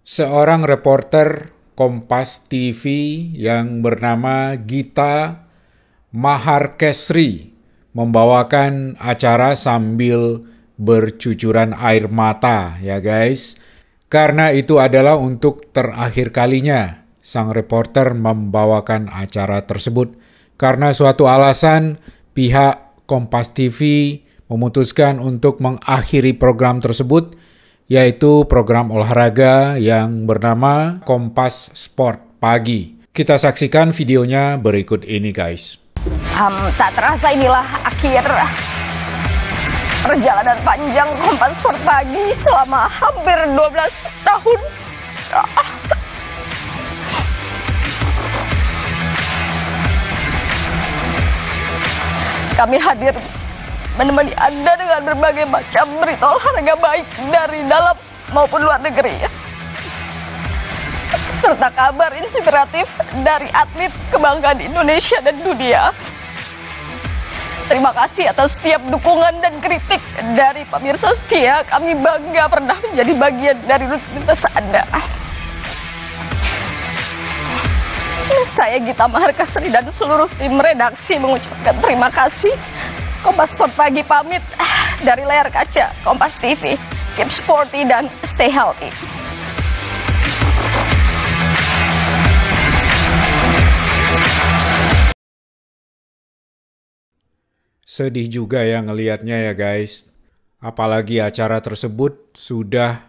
Seorang reporter Kompas TV yang bernama Gita Maharkesri membawakan acara sambil bercucuran air mata ya guys. Karena itu adalah untuk terakhir kalinya sang reporter membawakan acara tersebut. Karena suatu alasan pihak Kompas TV memutuskan untuk mengakhiri program tersebut, yaitu program olahraga yang bernama Kompas Sport Pagi. Kita saksikan videonya berikut ini guys. Tak terasa inilah akhir perjalanan panjang Kompas Sport Pagi selama hampir 12 tahun. Kami hadir menemani Anda dengan berbagai macam berita olahraga baik dari dalam maupun luar negeri, serta kabar inspiratif dari atlet kebanggaan Indonesia dan dunia. Terima kasih atas setiap dukungan dan kritik dari pemirsa setia. Kami bangga pernah menjadi bagian dari rutinitas Anda. Saya Gita Maharkesri dan seluruh tim redaksi mengucapkan terima kasih. Kompas Sport Pagi pamit dari layar kaca Kompas TV. Keep sporty dan stay healthy. Sedih juga ya ngelihatnya ya guys. Apalagi acara tersebut sudah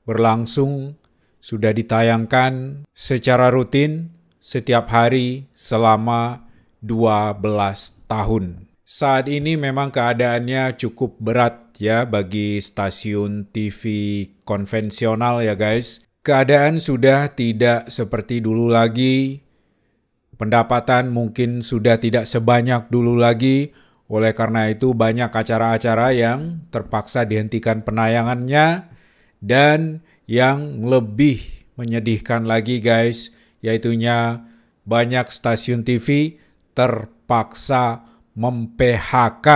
berlangsung, sudah ditayangkan secara rutin setiap hari selama 12 tahun. Saat ini memang keadaannya cukup berat ya bagi stasiun TV konvensional ya guys. Keadaan sudah tidak seperti dulu lagi. Pendapatan mungkin sudah tidak sebanyak dulu lagi. Oleh karena itu banyak acara-acara yang terpaksa dihentikan penayangannya. Dan yang lebih menyedihkan lagi guys, yaitunya banyak stasiun TV terpaksa mem-PHK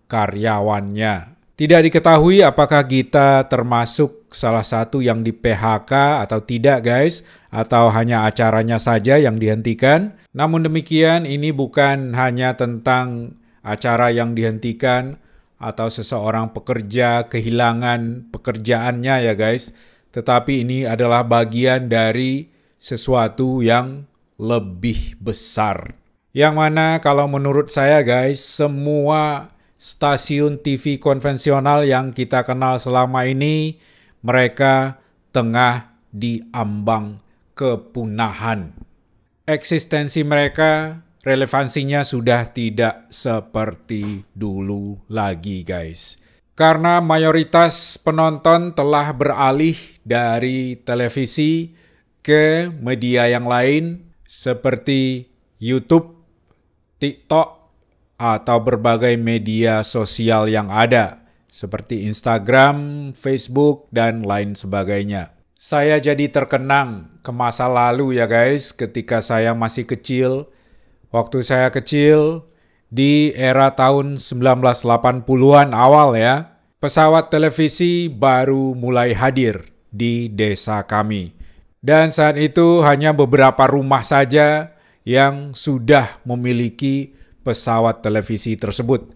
karyawannya. Tidak diketahui apakah Gita termasuk salah satu yang di-PHK atau tidak guys, atau hanya acaranya saja yang dihentikan. Namun demikian ini bukan hanya tentang acara yang dihentikan atau seseorang pekerja kehilangan pekerjaannya ya guys, tetapi ini adalah bagian dari sesuatu yang lebih besar. Yang mana kalau menurut saya guys, semua stasiun TV konvensional yang kita kenal selama ini, mereka tengah diambang kepunahan. Eksistensi mereka, relevansinya sudah tidak seperti dulu lagi guys. Karena mayoritas penonton telah beralih dari televisi ke media yang lain seperti YouTube, TikTok, atau berbagai media sosial yang ada seperti Instagram, Facebook, dan lain sebagainya. Saya jadi terkenang ke masa lalu ya guys, ketika saya masih kecil. Waktu saya kecil, di era tahun 1980-an awal ya, pesawat televisi baru mulai hadir di desa kami. Dan saat itu hanya beberapa rumah saja yang sudah memiliki pesawat televisi tersebut.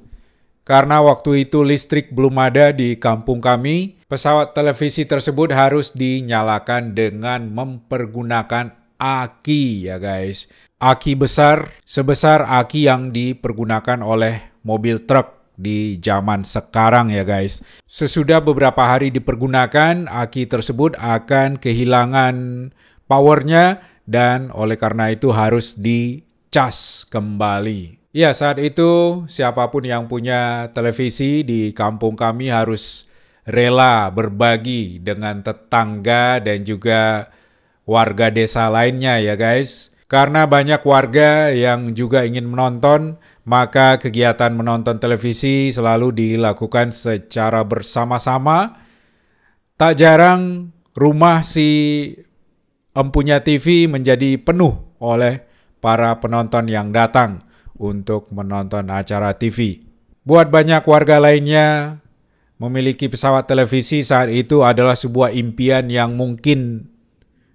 Karena waktu itu listrik belum ada di kampung kami, pesawat televisi tersebut harus dinyalakan dengan mempergunakan aki ya guys. Aki besar, sebesar aki yang dipergunakan oleh mobil truk di zaman sekarang ya guys. Sesudah beberapa hari dipergunakan, aki tersebut akan kehilangan powernya dan oleh karena itu harus dicas kembali. Ya, saat itu siapapun yang punya televisi di kampung kami harus rela berbagi dengan tetangga dan juga warga desa lainnya ya guys. Karena banyak warga yang juga ingin menonton, maka kegiatan menonton televisi selalu dilakukan secara bersama-sama. Tak jarang rumah si empunya TV menjadi penuh oleh para penonton yang datang untuk menonton acara TV. Buat banyak warga lainnya, memiliki pesawat televisi saat itu adalah sebuah impian yang mungkin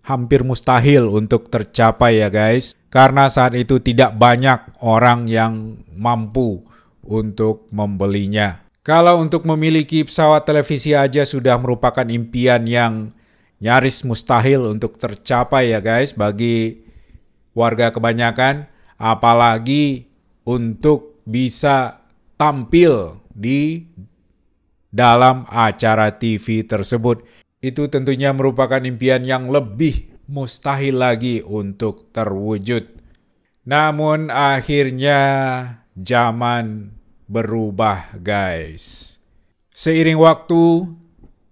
hampir mustahil untuk tercapai ya guys. Karena saat itu tidak banyak orang yang mampu untuk membelinya. Kalau untuk memiliki pesawat televisi aja sudah merupakan impian yang nyaris mustahil untuk tercapai ya guys bagi warga kebanyakan, apalagi untuk bisa tampil di dalam acara TV tersebut. Itu tentunya merupakan impian yang lebih mustahil lagi untuk terwujud. Namun akhirnya zaman berubah guys. Seiring waktu,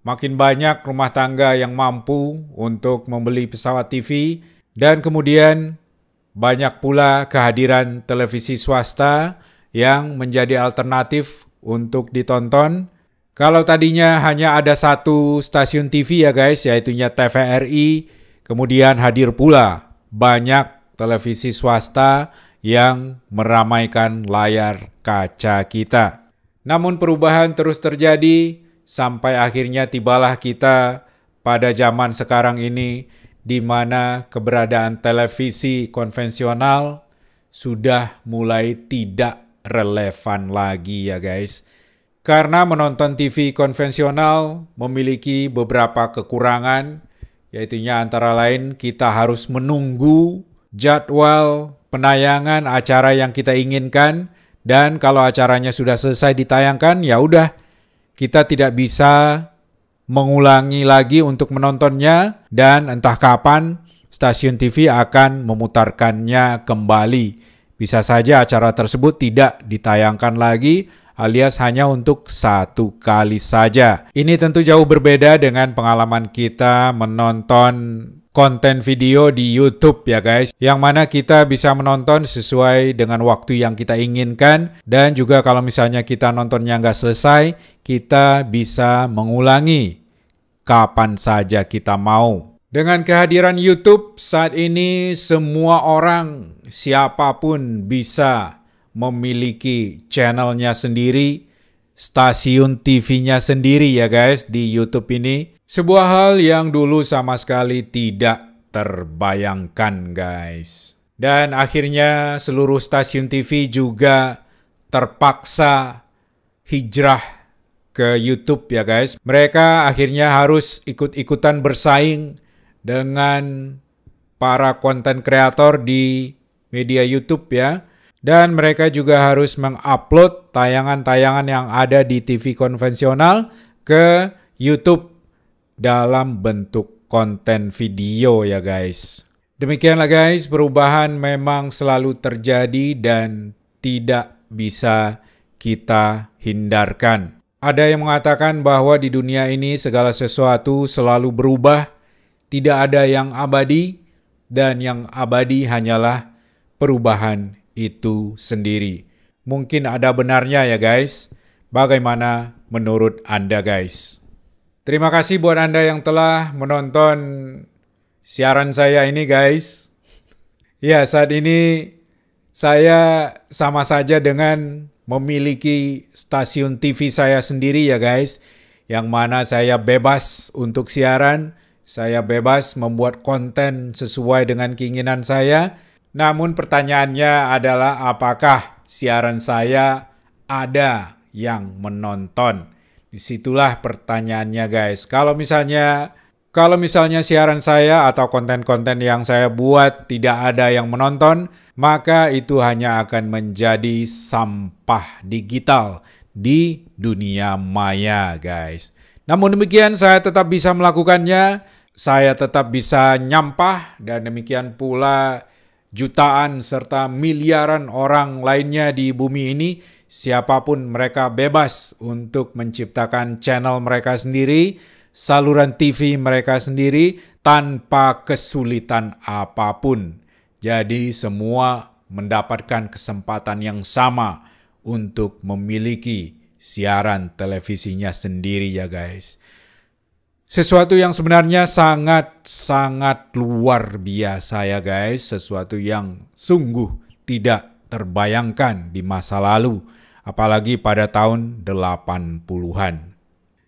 makin banyak rumah tangga yang mampu untuk membeli pesawat TV dan kemudian banyak pula kehadiran televisi swasta yang menjadi alternatif untuk ditonton. Kalau tadinya hanya ada satu stasiun TV ya guys, yaitunya TVRI, kemudian hadir pula banyak televisi swasta yang meramaikan layar kaca kita. Namun perubahan terus terjadi sampai akhirnya tibalah kita pada zaman sekarang ini di mana keberadaan televisi konvensional sudah mulai tidak relevan lagi ya guys. Karena menonton TV konvensional memiliki beberapa kekurangan, yaitunya antara lain kita harus menunggu jadwal penayangan acara yang kita inginkan, dan kalau acaranya sudah selesai ditayangkan, ya udah kita tidak bisa mengulangi lagi untuk menontonnya, dan entah kapan stasiun TV akan memutarkannya kembali. Bisa saja acara tersebut tidak ditayangkan lagi, alias hanya untuk satu kali saja. Ini tentu jauh berbeda dengan pengalaman kita menonton konten video di YouTube ya guys, yang mana kita bisa menonton sesuai dengan waktu yang kita inginkan, dan juga kalau misalnya kita nontonnya nggak selesai, kita bisa mengulangi kapan saja kita mau. Dengan kehadiran YouTube saat ini, semua orang, siapapun bisa memiliki channelnya sendiri, stasiun TV-nya sendiri ya guys di YouTube ini. Sebuah hal yang dulu sama sekali tidak terbayangkan guys. Dan akhirnya seluruh stasiun TV juga terpaksa hijrah ke YouTube ya guys. Mereka akhirnya harus ikut-ikutan bersaing dengan para konten kreator di media YouTube ya. Dan mereka juga harus mengupload tayangan-tayangan yang ada di TV konvensional ke YouTube dalam bentuk konten video ya guys. Demikianlah guys, perubahan memang selalu terjadi dan tidak bisa kita hindarkan. Ada yang mengatakan bahwa di dunia ini segala sesuatu selalu berubah, tidak ada yang abadi, dan yang abadi hanyalah perubahan itu sendiri. Mungkin ada benarnya ya guys. Bagaimana menurut Anda guys? Terima kasih buat Anda yang telah menonton siaran saya ini guys. Ya, saat ini saya sama saja dengan memiliki stasiun TV saya sendiri ya guys. Yang mana saya bebas untuk siaran, saya bebas membuat konten sesuai dengan keinginan saya. Namun pertanyaannya adalah apakah siaran saya ada yang menonton? Disitulah pertanyaannya guys. Kalau misalnya siaran saya atau konten-konten yang saya buat tidak ada yang menonton, maka itu hanya akan menjadi sampah digital di dunia maya guys. Namun demikian saya tetap bisa melakukannya, saya tetap bisa nyampah, dan demikian pula jutaan serta miliaran orang lainnya di bumi ini, siapapun mereka bebas untuk menciptakan channel mereka sendiri, saluran TV mereka sendiri tanpa kesulitan apapun. Jadi semua mendapatkan kesempatan yang sama untuk memiliki siaran televisinya sendiri ya guys. Sesuatu yang sebenarnya sangat luar biasa ya guys. Sesuatu yang sungguh tidak terbayangkan di masa lalu. Apalagi pada tahun 80-an.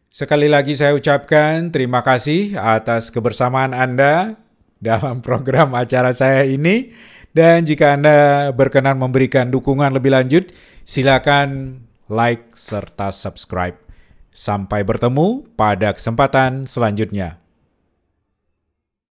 Sekali lagi saya ucapkan terima kasih atas kebersamaan Anda. dalam program acara saya ini. Dan jika Anda berkenan memberikan dukungan lebih lanjut, silakan like serta subscribe. Sampai bertemu pada kesempatan selanjutnya.